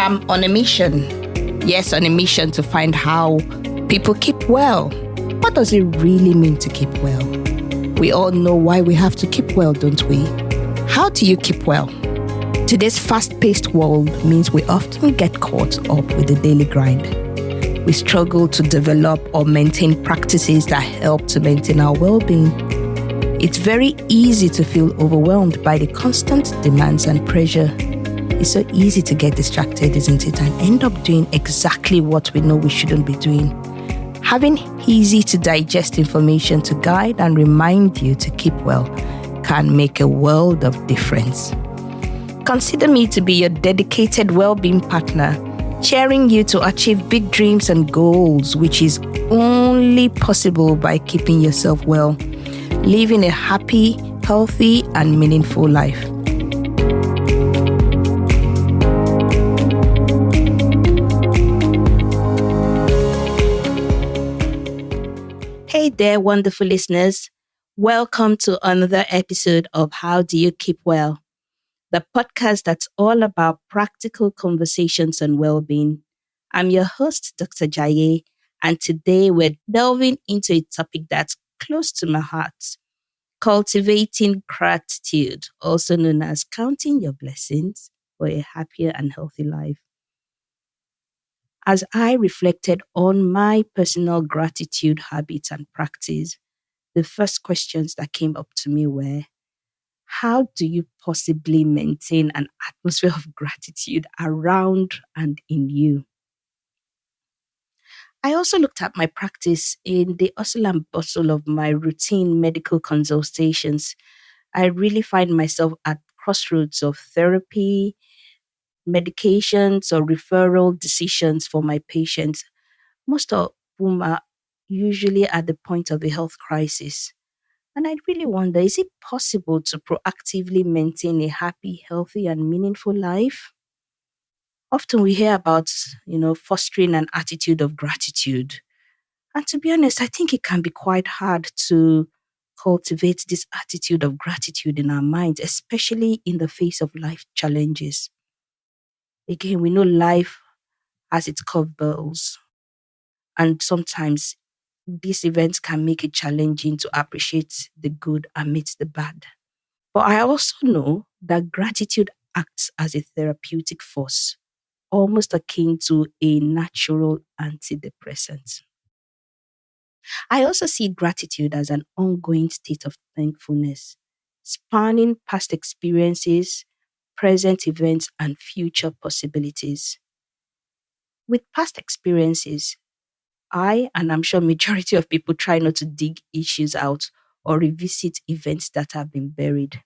I'm on a mission. Yes, on a mission to find how people keep well. What does it really mean to keep well? We all know why we have to keep well, don't we? How do you keep well? Today's fast-paced world means we often get caught up with the daily grind. We struggle to develop or maintain practices that help to maintain our well-being. It's very easy to feel overwhelmed by the constant demands and pressure. It's so easy to get distracted, isn't it, and end up doing exactly what we know we shouldn't be doing. Having easy to digest information to guide and remind you to keep well can make a world of difference. Consider me to be your dedicated well-being partner, cheering you to achieve big dreams and goals, which is only possible by keeping yourself well, living a happy, healthy, and meaningful life. Hey there, wonderful listeners. Welcome to another episode of How Do You Keep Well? The podcast that's all about practical conversations on well-being. I'm your host, Dr. Jaye, and today we're delving into a topic that's close to my heart, cultivating gratitude, also known as counting your blessings for a happier and healthy life. As I reflected on my personal gratitude habits and practice, the first questions that came up to me were, how do you possibly maintain an atmosphere of gratitude around and in you? I also looked at my practice in the hustle and bustle of my routine medical consultations. I really find myself at crossroads of therapy, medications, or referral decisions for my patients, most of whom are usually at the point of a health crisis. And I really wonder, is it possible to proactively maintain a happy, healthy, and meaningful life? Often we hear about, fostering an attitude of gratitude. And to be honest, I think it can be quite hard to cultivate this attitude of gratitude in our minds, especially in the face of life challenges. Again, we know life has its curveballs, and sometimes these events can make it challenging to appreciate the good amidst the bad. But I also know that gratitude acts as a therapeutic force, almost akin to a natural antidepressant. I also see gratitude as an ongoing state of thankfulness, spanning past experiences, present events, and future possibilities. With past experiences, and I'm sure majority of people try not to dig issues out or revisit events that have been buried.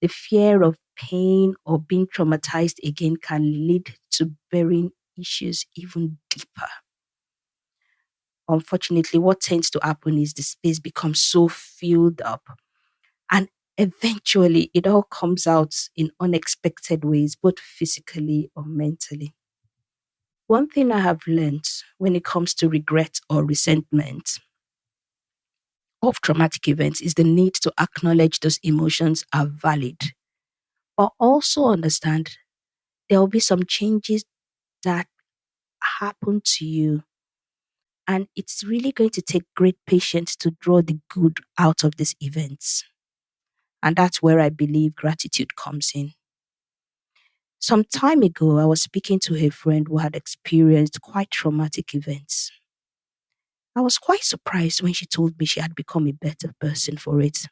The fear of pain or being traumatized again can lead to burying issues even deeper. Unfortunately, what tends to happen is the space becomes so filled up, and eventually it all comes out in unexpected ways, both physically or mentally. One thing I have learned when it comes to regret or resentment of traumatic events is the need to acknowledge those emotions are valid, but also understand there will be some changes that happen to you. And it's really going to take great patience to draw the good out of these events. And that's where I believe gratitude comes in. Some time ago, I was speaking to a friend who had experienced quite traumatic events. I was quite surprised when she told me she had become a better person for it.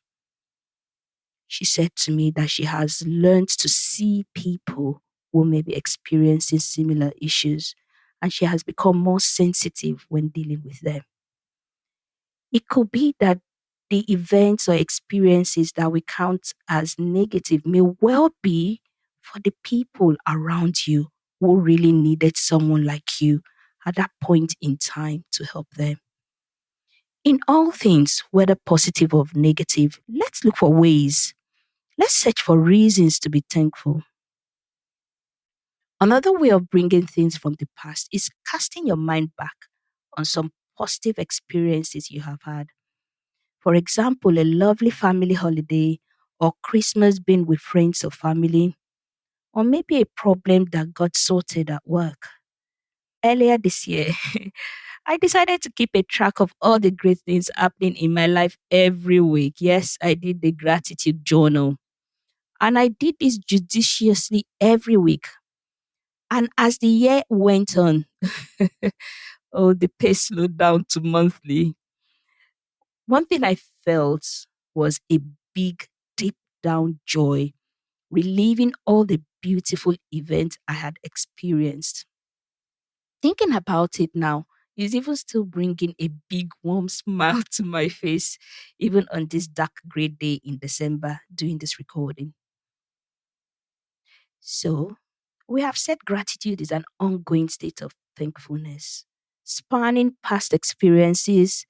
She said to me that she has learned to see people who may be experiencing similar issues, and she has become more sensitive when dealing with them. It could be that the events or experiences that we count as negative may well be for the people around you who really needed someone like you at that point in time to help them. In all things, whether positive or negative, let's look for ways. Let's search for reasons to be thankful. Another way of bringing things from the past is casting your mind back on some positive experiences you have had. For example, a lovely family holiday or Christmas being with friends or family, or maybe a problem that got sorted at work. Earlier this year, I decided to keep a track of all the great things happening in my life every week. Yes, I did the gratitude journal. And I did this judiciously every week. And as the year went on, oh, the pace slowed down to monthly. One thing I felt was a big, deep down joy, reliving all the beautiful events I had experienced. Thinking about it now is even still bringing a big, warm smile to my face, even on this dark, gray day in December doing this recording. So, we have said gratitude is an ongoing state of thankfulness, spanning past experiences,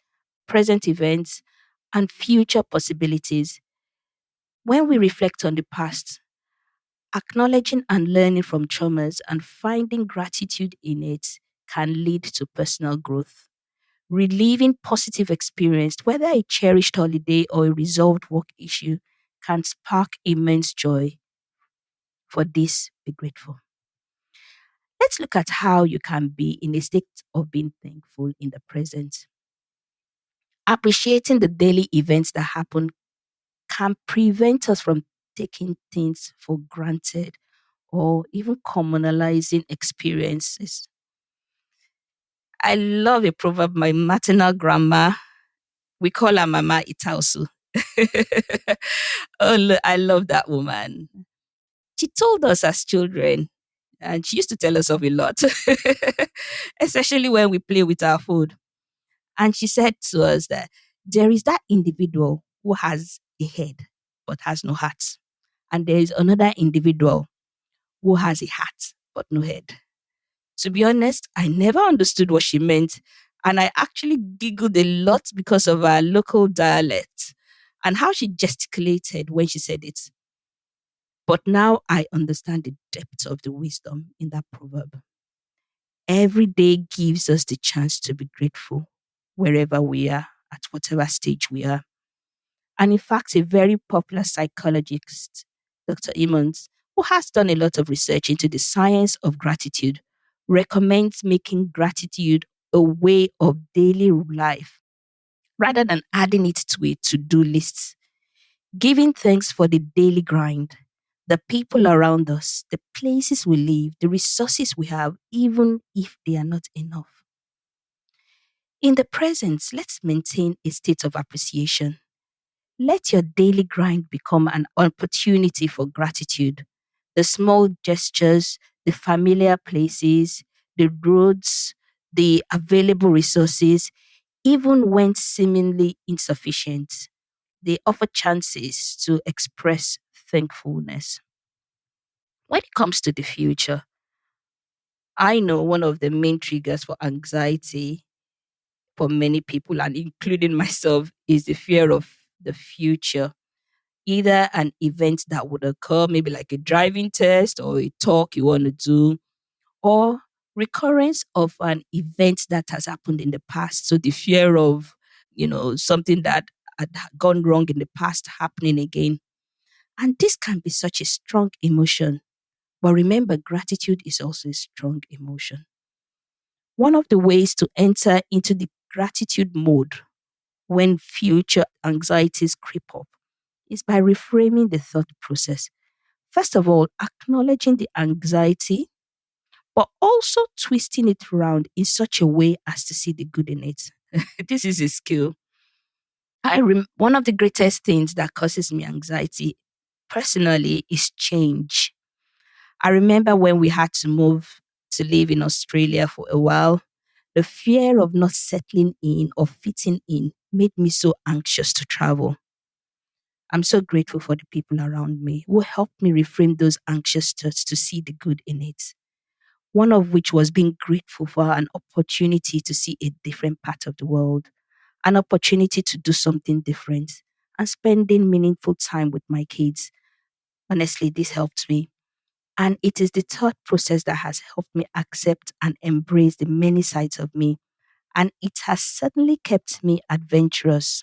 present events, and future possibilities. When we reflect on the past, acknowledging and learning from traumas and finding gratitude in it can lead to personal growth. Reliving positive experience, whether a cherished holiday or a resolved work issue, can spark immense joy. For this, be grateful. Let's look at how you can be in a state of being thankful in the present. Appreciating the daily events that happen can prevent us from taking things for granted or even communalizing experiences. I love a proverb my maternal grandma, we call her Mama Itausu. I love that woman. She told us as children, and she used to tell us of a lot, especially when we play with our food. And she said to us that there is that individual who has a head but has no heart. And there is another individual who has a heart but no head. To be honest, I never understood what she meant. And I actually giggled a lot because of our local dialect and how she gesticulated when she said it. But now I understand the depth of the wisdom in that proverb. Every day gives us the chance to be grateful wherever we are, at whatever stage we are. And in fact, a very popular psychologist, Dr. Emmons, who has done a lot of research into the science of gratitude, recommends making gratitude a way of daily life rather than adding it to a to do list. Giving thanks for the daily grind, the people around us, the places we live, the resources we have, even if they are not enough. In the present, let's maintain a state of appreciation. Let your daily grind become an opportunity for gratitude. The small gestures, the familiar places, the roads, the available resources, even when seemingly insufficient, they offer chances to express thankfulness. When it comes to the future, I know one of the main triggers for anxiety for many people, and including myself, is the fear of the future. Either an event that would occur, maybe like a driving test or a talk you want to do, or recurrence of an event that has happened in the past. So the fear of, something that had gone wrong in the past happening again. And this can be such a strong emotion. But remember, gratitude is also a strong emotion. One of the ways to enter into the gratitude mode when future anxieties creep up is by reframing the thought process. First of all, acknowledging the anxiety, but also twisting it around in such a way as to see the good in it. This is a skill. One of the greatest things that causes me anxiety personally is change. I remember when we had to move to live in Australia for a while, the fear of not settling in or fitting in made me so anxious to travel. I'm so grateful for the people around me who helped me reframe those anxious thoughts to see the good in it. One of which was being grateful for an opportunity to see a different part of the world, an opportunity to do something different, and spending meaningful time with my kids. Honestly, this helped me. And it is the thought process that has helped me accept and embrace the many sides of me. And it has certainly kept me adventurous.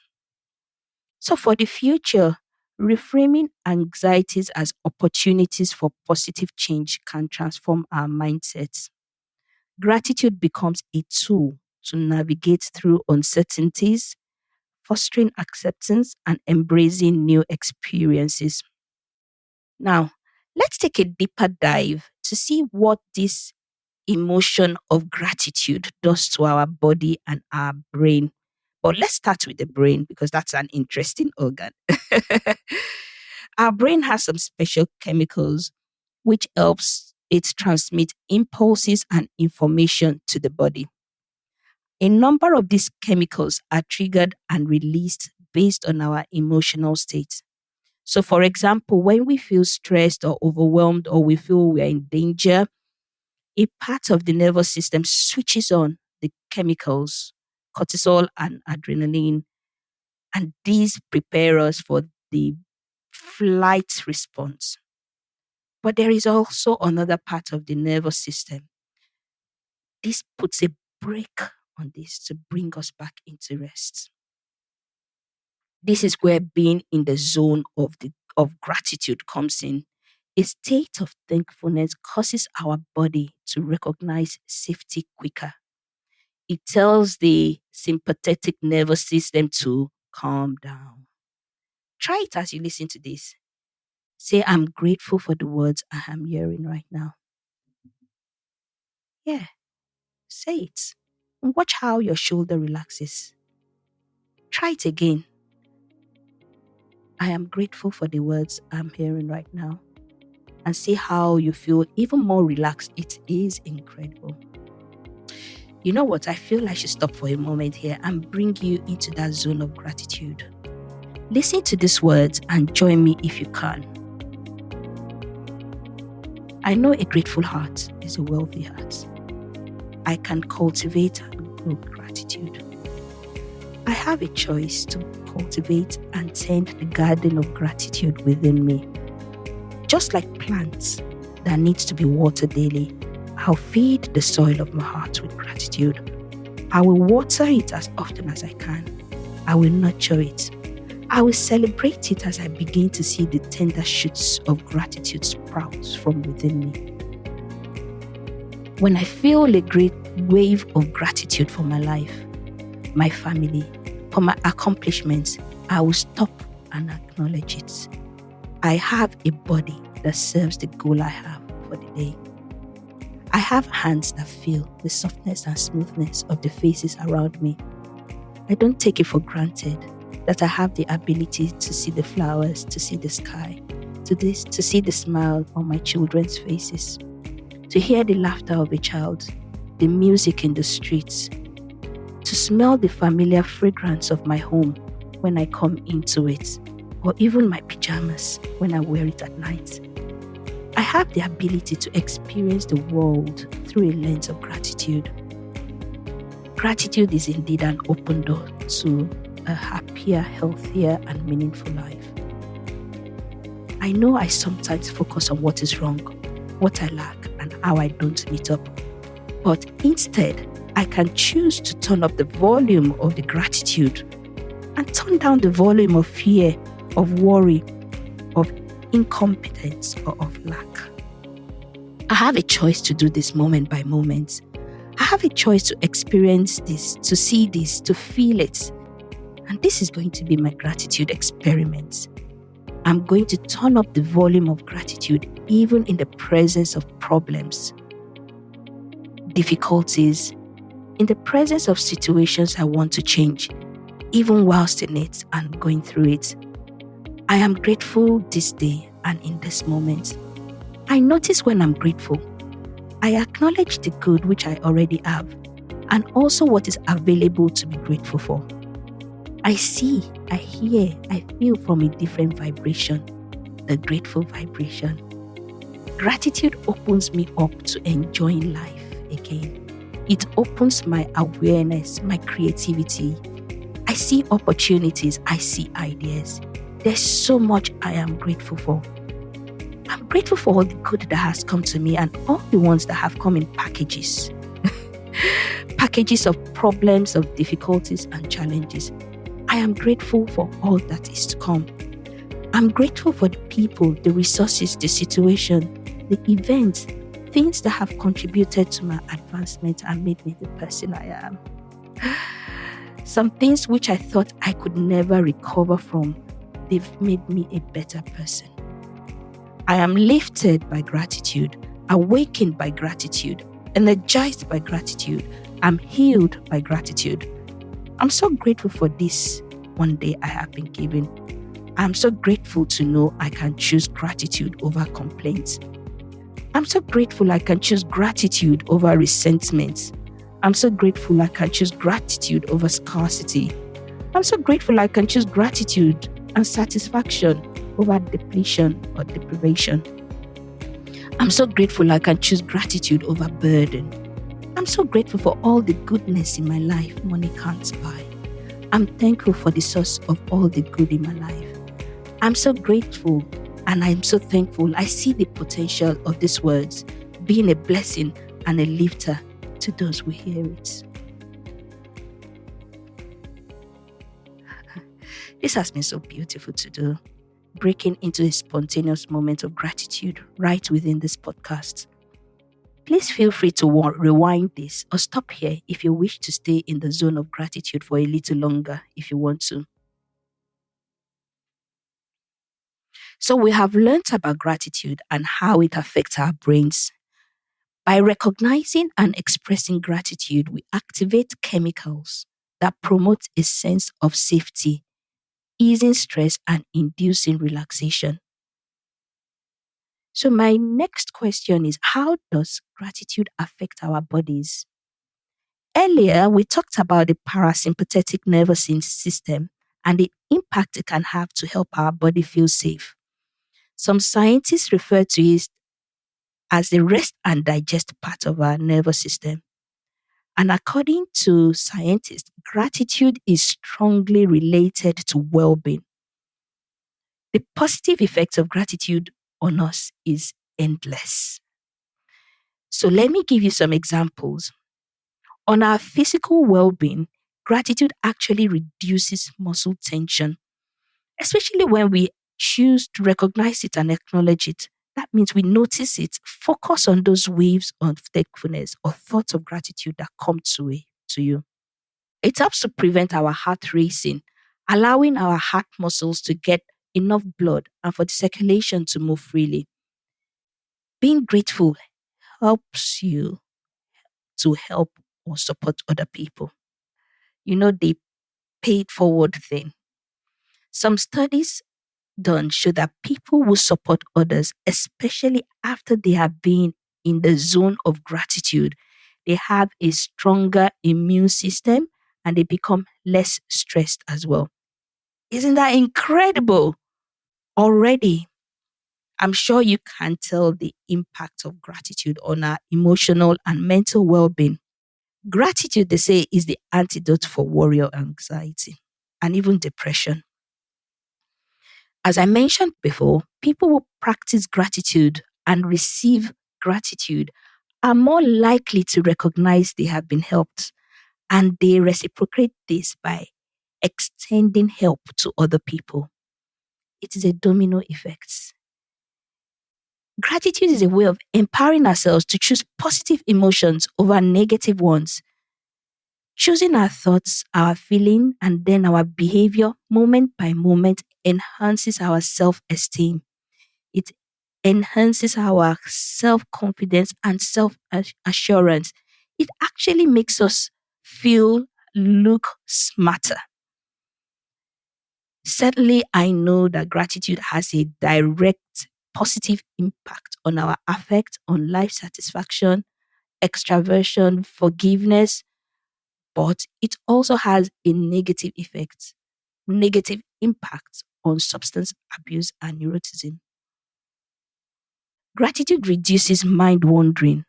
So for the future, Reframing anxieties as opportunities for positive change can transform our mindsets. Gratitude becomes a tool to navigate through uncertainties, fostering acceptance and embracing new experiences. Now, let's take a deeper dive to see what this emotion of gratitude does to our body and our brain. But let's start with the brain because that's an interesting organ. Our brain has some special chemicals which helps it transmit impulses and information to the body. A number of these chemicals are triggered and released based on our emotional state. So, for example, when we feel stressed or overwhelmed or we feel we are in danger, a part of the nervous system switches on the chemicals, cortisol and adrenaline, and these prepare us for the flight response. But there is also another part of the nervous system. This puts a brake on this to bring us back into rest. This is where being in the zone of gratitude comes in. A state of thankfulness causes our body to recognize safety quicker. It tells the sympathetic nervous system to calm down. Try it as you listen to this. Say, I'm grateful for the words I am hearing right now. Yeah, say it. And watch how your shoulder relaxes. Try it again. I am grateful for the words I'm hearing right now. And see how you feel even more relaxed. It is incredible. You know what? I feel I should stop for a moment here and bring you into that zone of gratitude. Listen to these words and join me if you can. I know a grateful heart is a wealthy heart. I can cultivate and grow gratitude. I have a choice to cultivate and tend the garden of gratitude within me. Just like plants that needs to be watered daily, I'll feed the soil of my heart with gratitude. I will water it as often as I can. I will nurture it. I will celebrate it as I begin to see the tender shoots of gratitude sprout from within me. When I feel a great wave of gratitude for my life, my family, for my accomplishments, I will stop and acknowledge it. I have a body that serves the goal I have for the day. I have hands that feel the softness and smoothness of the faces around me. I don't take it for granted that I have the ability to see the flowers, to see the sky, to see the smile on my children's faces, to hear the laughter of a child, the music in the streets, to smell the familiar fragrance of my home when I come into it, or even my pajamas when I wear it at night. I have the ability to experience the world through a lens of gratitude. Gratitude is indeed an open door to a happier, healthier, and meaningful life. I know I sometimes focus on what is wrong, what I lack, and how I don't meet up. But instead, I can choose to turn up the volume of the gratitude and turn down the volume of fear, of worry, of incompetence, or of lack. I have a choice to do this moment by moment. I have a choice to experience this, to see this, to feel it. And this is going to be my gratitude experiment. I'm going to turn up the volume of gratitude even in the presence of problems, difficulties, in the presence of situations I want to change, even whilst in it and going through it. I am grateful this day and in this moment. I notice when I'm grateful. I acknowledge the good which I already have and also what is available to be grateful for. I see, I hear, I feel from a different vibration, the grateful vibration. Gratitude opens me up to enjoying life again. It opens my awareness, my creativity. I see opportunities, I see ideas. There's so much I am grateful for. I'm grateful for all the good that has come to me and all the ones that have come in packages. Packages of problems, of difficulties and challenges. I am grateful for all that is to come. I'm grateful for the people, the resources, the situation, the events, things that have contributed to my advancement and made me the person I am. Some things which I thought I could never recover from, they've made me a better person. I am lifted by gratitude, awakened by gratitude, energized by gratitude. I'm healed by gratitude. I'm so grateful for this one day I have been given. I'm so grateful to know I can choose gratitude over complaints. I'm so grateful I can choose gratitude over resentment. I'm so grateful I can choose gratitude over scarcity. I'm so grateful I can choose gratitude and satisfaction over depletion or deprivation. I'm so grateful I can choose gratitude over burden. I'm so grateful for all the goodness in my life money can't buy. I'm thankful for the source of all the good in my life. I'm so grateful and I'm so thankful. I see the potential of these words being a blessing and a lifter to those who hear it. This has been so beautiful to do, breaking into a spontaneous moment of gratitude right within this podcast. Please feel free to rewind this or stop here if you wish to stay in the zone of gratitude for a little longer if you want to. So we have learnt about gratitude and how it affects our brains. By recognizing and expressing gratitude, we activate chemicals that promote a sense of safety, easing stress and inducing relaxation. So my next question is, how does gratitude affect our bodies? Earlier, we talked about the parasympathetic nervous system and the impact it can have to help our body feel safe. Some scientists refer to it as the rest and digest part of our nervous system. And according to scientists, gratitude is strongly related to well-being. The positive effects of gratitude on us is endless. So let me give you some examples. On our physical well-being, gratitude actually reduces muscle tension, especially when we choose to recognize it and acknowledge it. That means we notice it, focus on those waves of thankfulness or thoughts of gratitude that come to you. It helps to prevent our heart racing, allowing our heart muscles to get enough blood and for the circulation to move freely. Being grateful helps you to help or support other people. You know, the paid forward thing. Some studies done show that people will support others, especially after they have been in the zone of gratitude. They have a stronger immune system and they become less stressed as well. Isn't that incredible? Already, I'm sure you can tell the impact of gratitude on our emotional and mental well being. Gratitude, they say, is the antidote for worry or anxiety and even depression. As I mentioned before, people who practice gratitude and receive gratitude are more likely to recognize they have been helped, and they reciprocate this by extending help to other people. It is a domino effect. Gratitude is a way of empowering ourselves to choose positive emotions over negative ones. Choosing our thoughts, our feeling, and then our behavior moment by moment enhances our self esteem. It enhances our self confidence and self assurance. It actually makes us feel, look smarter. Certainly, I know that gratitude has a direct positive impact on our affect, on life satisfaction, extraversion, forgiveness, but it also has a negative effect, negative impact on substance abuse and neuroticism. Gratitude reduces mind wandering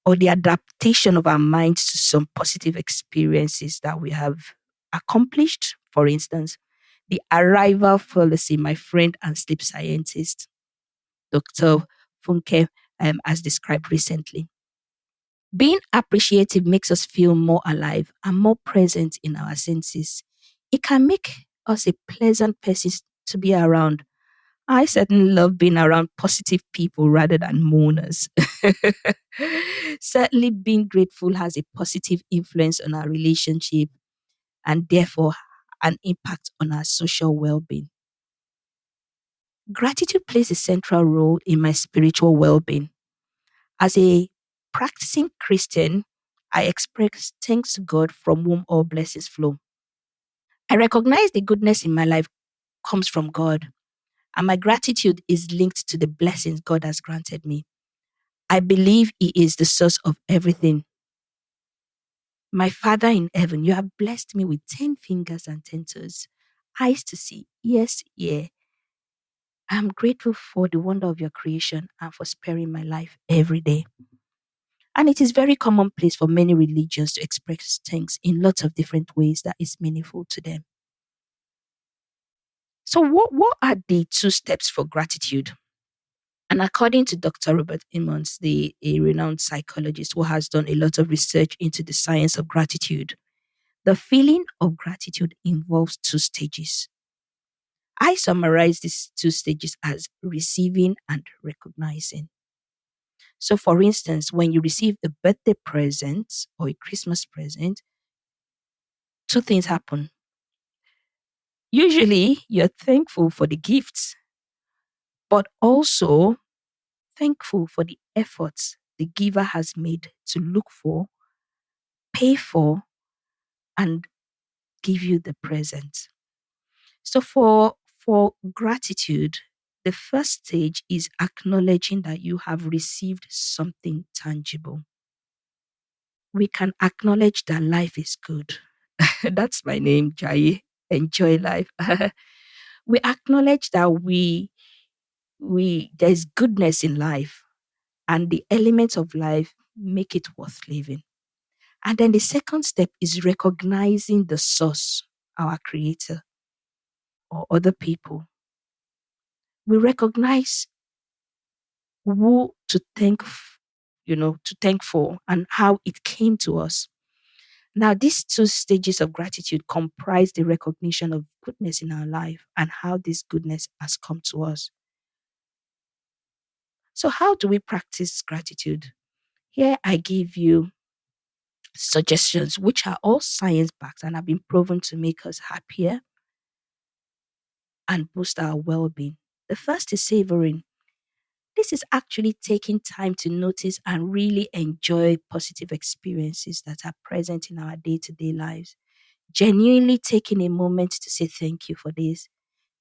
or the adaptation of our minds to some positive experiences that we have accomplished. For instance, the arrival fallacy, my friend and sleep scientist, Dr. Funke, has described recently. Being appreciative makes us feel more alive and more present in our senses. It can make us a pleasant person to be around. I certainly love being around positive people rather than mourners. Certainly, being grateful has a positive influence on our relationship and therefore an impact on our social well being. Gratitude plays a central role in my spiritual well being. As a practicing Christian, I express thanks to God from whom all blessings flow. I recognize the goodness in my life comes from God, and my gratitude is linked to the blessings God has granted me. I believe He is the source of everything. My Father in heaven, you have blessed me with 10 fingers and 10 toes, eyes to see, ears to hear. I am grateful for the wonder of your creation and for sparing my life every day. And it is very commonplace for many religions to express thanks in lots of different ways that is meaningful to them. So, what are the two steps for gratitude? And according to Dr. Robert Emmons, a renowned psychologist who has done a lot of research into the science of gratitude, the feeling of gratitude involves two stages. I summarize these two stages as receiving and recognizing. So, for instance, when you receive a birthday present or a Christmas present, two things happen. Usually, you're thankful for the gifts, but also thankful for the efforts the giver has made to look for, pay for, and give you the present. So, for gratitude, the first stage is acknowledging that you have received something tangible. We can acknowledge that life is good. That's my name, Jai. Enjoy life. We acknowledge that we there's goodness in life and the elements of life make it worth living. And then the second step is recognizing the source, our creator or other people. We recognize who to thank, to thank for and how it came to us. Now, these two stages of gratitude comprise the recognition of goodness in our life and how this goodness has come to us. So, how do we practice gratitude? Here, I give you suggestions which are all science backed and have been proven to make us happier and boost our well being. The first is savoring. This is actually taking time to notice and really enjoy positive experiences that are present in our day to day lives. Genuinely taking a moment to say thank you for this.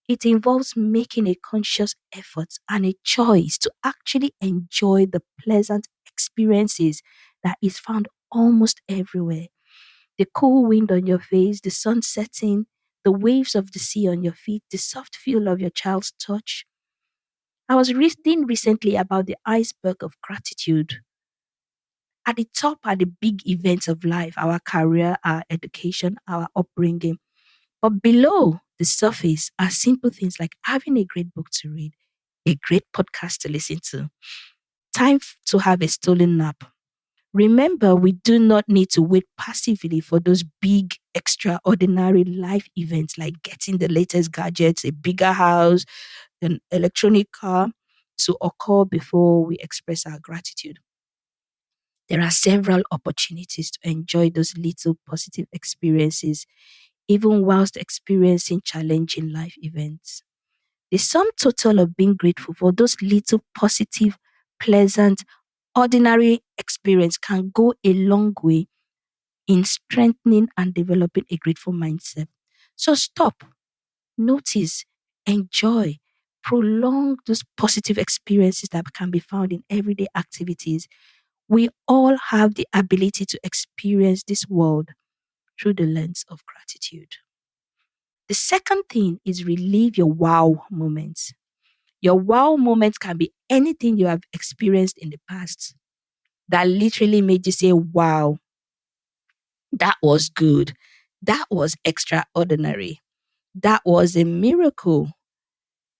It involves making a conscious effort and a choice to actually enjoy the pleasant experiences that is found almost everywhere. The cool wind on your face, the sun setting, the waves of the sea on your feet, the soft feel of your child's touch. I was reading recently about the iceberg of gratitude. At the top are the big events of life, our career, our education, our upbringing. But below the surface are simple things like having a great book to read, a great podcast to listen to, to have a stolen nap. Remember, we do not need to wait passively for those big, extraordinary life events like getting the latest gadgets, a bigger house, an electronic car to occur before we express our gratitude. There are several opportunities to enjoy those little positive experiences, even whilst experiencing challenging life events. The sum total of being grateful for those little positive, pleasant, ordinary experience can go a long way in strengthening and developing a grateful mindset. So stop, notice, enjoy, prolong those positive experiences that can be found in everyday activities. We all have the ability to experience this world through the lens of gratitude. The second thing is relive your wow moments. Your wow moments can be anything you have experienced in the past that literally made you say, wow, that was good. That was extraordinary. That was a miracle.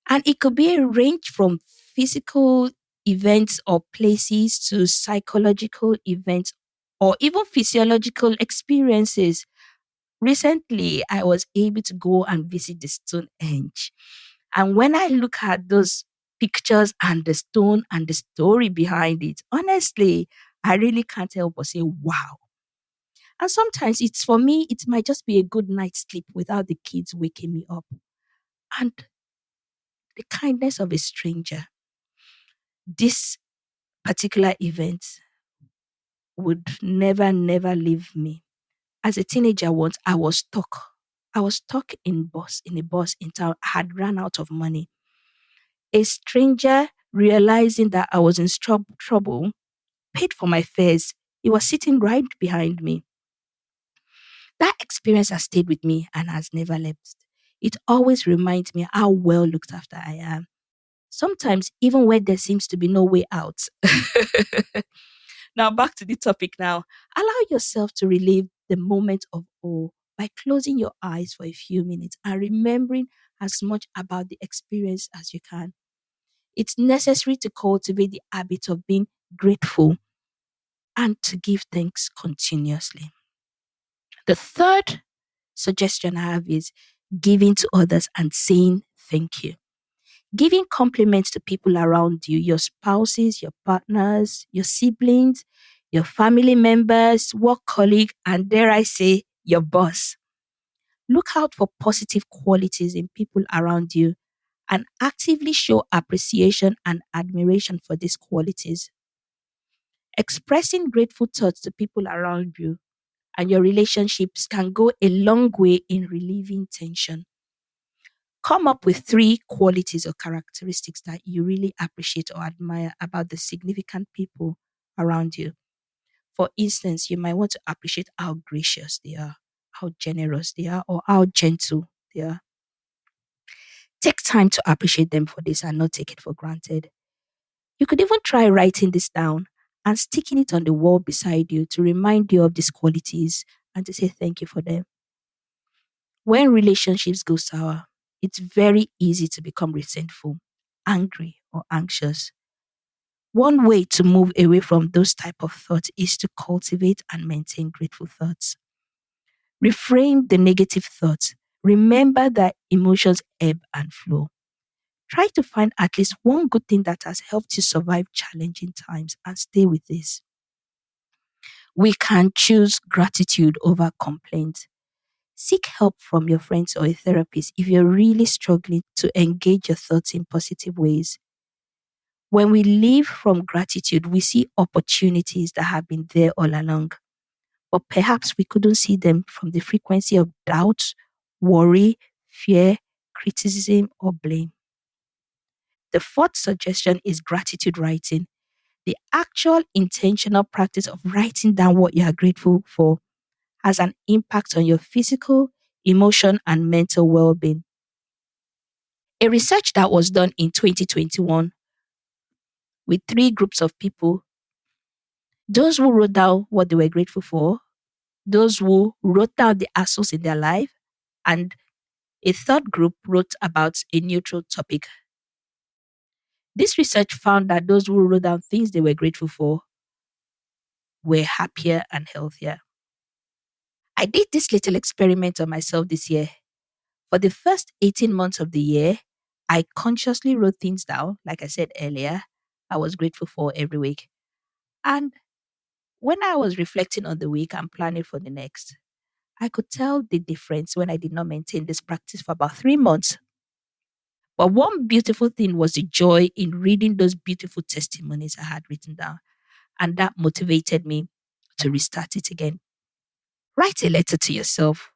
And it could be a range from physical events or places to psychological events or even physiological experiences. Recently, I was able to go and visit the Stonehenge. And when I look at those pictures and the stone and the story behind it, honestly, I really can't help but say, wow. And sometimes it's for me, it might just be a good night's sleep without the kids waking me up. And the kindness of a stranger. This particular event would never leave me. As a teenager once, I was stuck. I was stuck in a bus in town. I had run out of money. A stranger, realizing that I was in trouble, paid for my fares. He was sitting right behind me. That experience has stayed with me and has never left. It always reminds me how well looked after I am. Sometimes, even when there seems to be no way out. Now, back to the topic now. Allow yourself to relive the moment of awe by closing your eyes for a few minutes and remembering as much about the experience as you can. It's necessary to cultivate the habit of being grateful and to give thanks continuously. The third suggestion I have is giving to others and saying thank you. Giving compliments to people around you, your spouses, your partners, your siblings, your family members, work colleague, and dare I say, your boss. Look out for positive qualities in people around you and actively show appreciation and admiration for these qualities. Expressing grateful thoughts to people around you and your relationships can go a long way in relieving tension. Come up with three qualities or characteristics that you really appreciate or admire about the significant people around you. For instance, you might want to appreciate how gracious they are, how generous they are, or how gentle they are. Take time to appreciate them for this and not take it for granted. You could even try writing this down and sticking it on the wall beside you to remind you of these qualities and to say thank you for them. When relationships go sour, it's very easy to become resentful, angry, or anxious. One way to move away from those type of thoughts is to cultivate and maintain grateful thoughts. Reframe the negative thoughts. Remember that emotions ebb and flow. Try to find at least one good thing that has helped you survive challenging times and stay with this. We can choose gratitude over complaint. Seek help from your friends or a therapist if you're really struggling to engage your thoughts in positive ways. When we live from gratitude, we see opportunities that have been there all along, but perhaps we couldn't see them from the frequency of doubt, worry, fear, criticism, or blame. The fourth suggestion is gratitude writing. The actual intentional practice of writing down what you are grateful for has an impact on your physical, emotion, and mental well being. A research that was done in 2021 with three groups of people, those who wrote down what they were grateful for, those who wrote down the hassles in their life, and a third group wrote about a neutral topic. This research found that those who wrote down things they were grateful for were happier and healthier. I did this little experiment on myself this year. For the first 18 months of the year, I consciously wrote things down, like I said earlier, I was grateful for every week. And when I was reflecting on the week and planning for the next, I could tell the difference when I did not maintain this practice for about 3 months. But one beautiful thing was the joy in reading those beautiful testimonies I had written down. And that motivated me to restart it again. Write a letter to yourself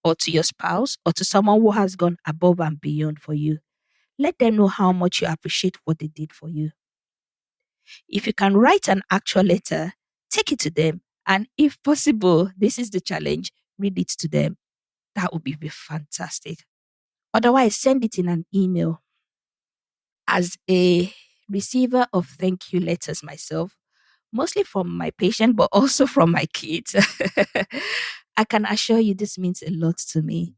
or to your spouse or to someone who has gone above and beyond for you. Let them know how much you appreciate what they did for you. If you can write an actual letter, take it to them. And if possible, this is the challenge, read it to them. That would be fantastic. Otherwise, send it in an email. As a receiver of thank you letters myself, mostly from my patient, but also from my kids, I can assure you this means a lot to me.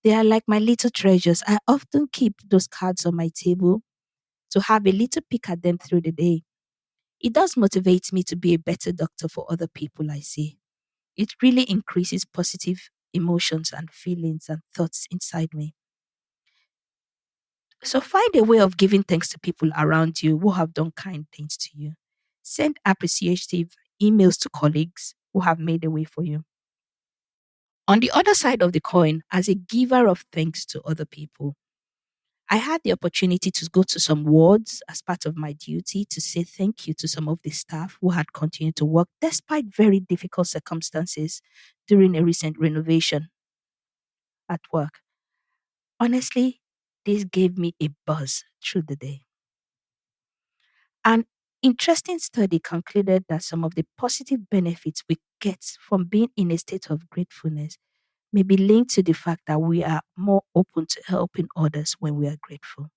They are like my little treasures. I often keep those cards on my table to have a little peek at them through the day. It does motivate me to be a better doctor for other people I see. It really increases positive emotions and feelings and thoughts inside me. So find a way of giving thanks to people around you who have done kind things to you. Send appreciative emails to colleagues who have made a way for you. On the other side of the coin, as a giver of thanks to other people, I had the opportunity to go to some wards as part of my duty to say thank you to some of the staff who had continued to work despite very difficult circumstances during a recent renovation at work. Honestly, this gave me a buzz through the day. An interesting study concluded that some of the positive benefits we get from being in a state of gratefulness may be linked to the fact that we are more open to helping others when we are grateful.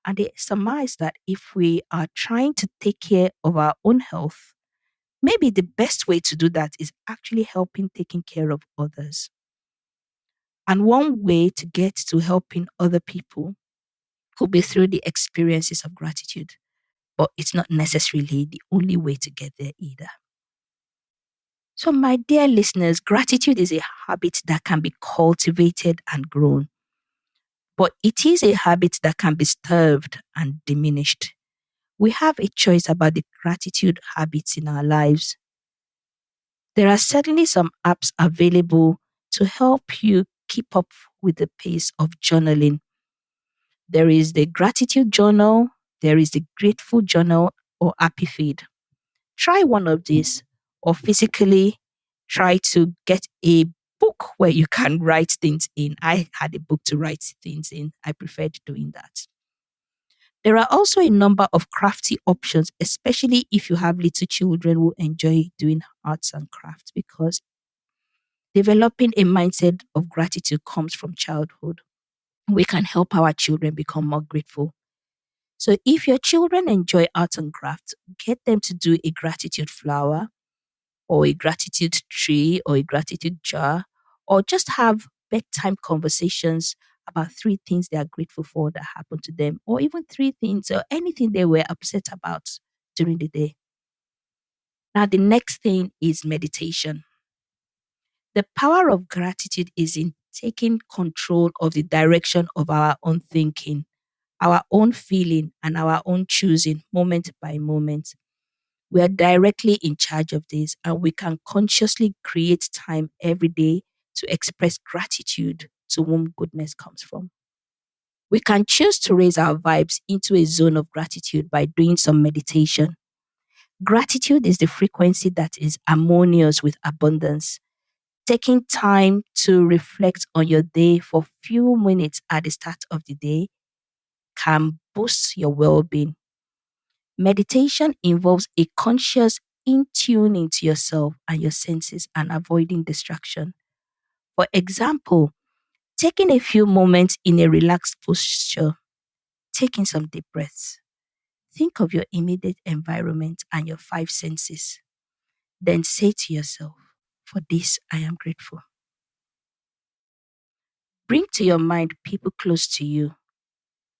And they surmise that if we are trying to take care of our own health, maybe the best way to do that is actually helping taking care of others. And one way to get to helping other people could be through the experiences of gratitude, but it's not necessarily the only way to get there either. So, my dear listeners, gratitude is a habit that can be cultivated and grown, but it is a habit that can be starved and diminished. We have a choice about the gratitude habits in our lives. There are certainly some apps available to help you keep up with the pace of journaling. There is the gratitude journal, there is the grateful journal, or happy feed. Try one of these, or physically try to get a book where you can write things in. I had a book to write things in. I preferred doing that. There are also a number of crafty options, especially if you have little children who enjoy doing arts and crafts, because developing a mindset of gratitude comes from childhood. We can help our children become more grateful. So if your children enjoy art and crafts, get them to do a gratitude flower or a gratitude tree or a gratitude jar, or just have bedtime conversations about three things they are grateful for that happened to them, or even three things or anything they were upset about during the day. Now, the next thing is meditation. The power of gratitude is in taking control of the direction of our own thinking, our own feeling, and our own choosing moment by moment. We are directly in charge of this, and we can consciously create time every day to express gratitude to whom goodness comes from. We can choose to raise our vibes into a zone of gratitude by doing some meditation. Gratitude is the frequency that is harmonious with abundance. Taking time to reflect on your day for few minutes at the start of the day can boost your well-being. Meditation involves a conscious in tuning to yourself and your senses and avoiding distraction. For example, taking a few moments in a relaxed posture, taking some deep breaths. Think of your immediate environment and your five senses. Then say to yourself, for this I am grateful. Bring to your mind people close to you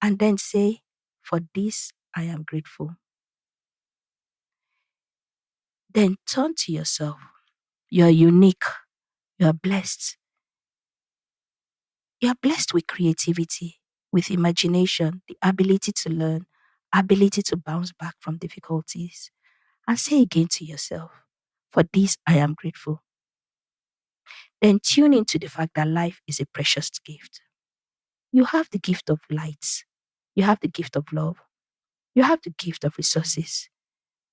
and then say, for this I am grateful. Then turn to yourself. You are unique. You are blessed. You are blessed with creativity, with imagination, the ability to learn, ability to bounce back from difficulties. And say again to yourself, for this I am grateful. Then tune into the fact that life is a precious gift. You have the gift of light. You have the gift of love. You have the gift of resources.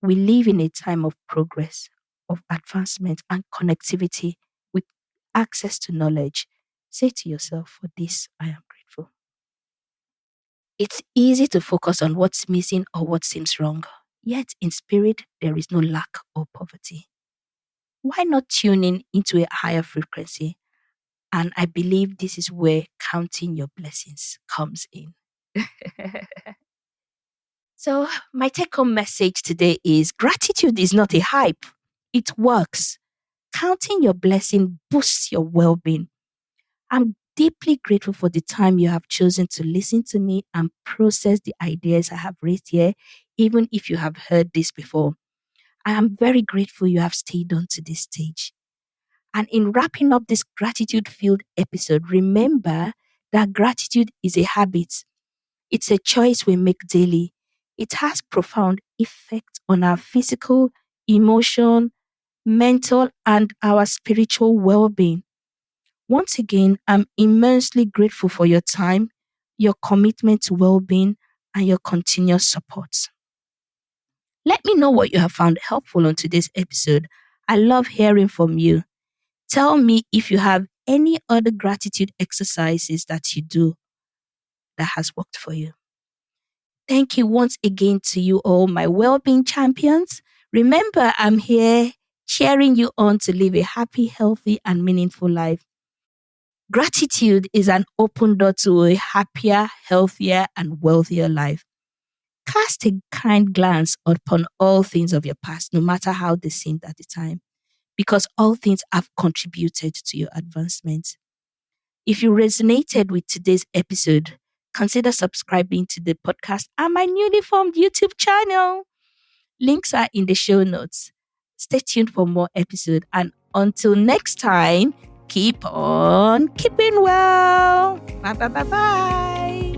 We live in a time of progress, of advancement and connectivity with access to knowledge. Say to yourself, for this I am grateful. It's easy to focus on what's missing or what seems wrong. Yet in spirit, there is no lack or poverty. Why not tune in into a higher frequency? And I believe this is where counting your blessings comes in. So, my take home message today is gratitude is not a hype, it works. Counting your blessing boosts your well being. I'm deeply grateful for the time you have chosen to listen to me and process the ideas I have raised here, even if you have heard this before. I am very grateful you have stayed on to this stage. And in wrapping up this gratitude filled episode, remember that gratitude is a habit. It's a choice we make daily. It has profound effect on our physical, emotion, mental, and our spiritual well-being. Once again, I'm immensely grateful for your time, your commitment to well-being, and your continuous support. Let me know what you have found helpful on today's episode. I love hearing from you. Tell me if you have any other gratitude exercises that you do that has worked for you. Thank you once again to you all, my well-being champions. Remember, I'm here cheering you on to live a happy, healthy, and meaningful life. Gratitude is an open door to a happier, healthier, and wealthier life. Cast a kind glance upon all things of your past, no matter how they seemed at the time, because all things have contributed to your advancement. If you resonated with today's episode, consider subscribing to the podcast and my newly formed YouTube channel. Links are in the show notes. Stay tuned for more episodes, and until next time, keep on keeping well. Bye bye bye bye.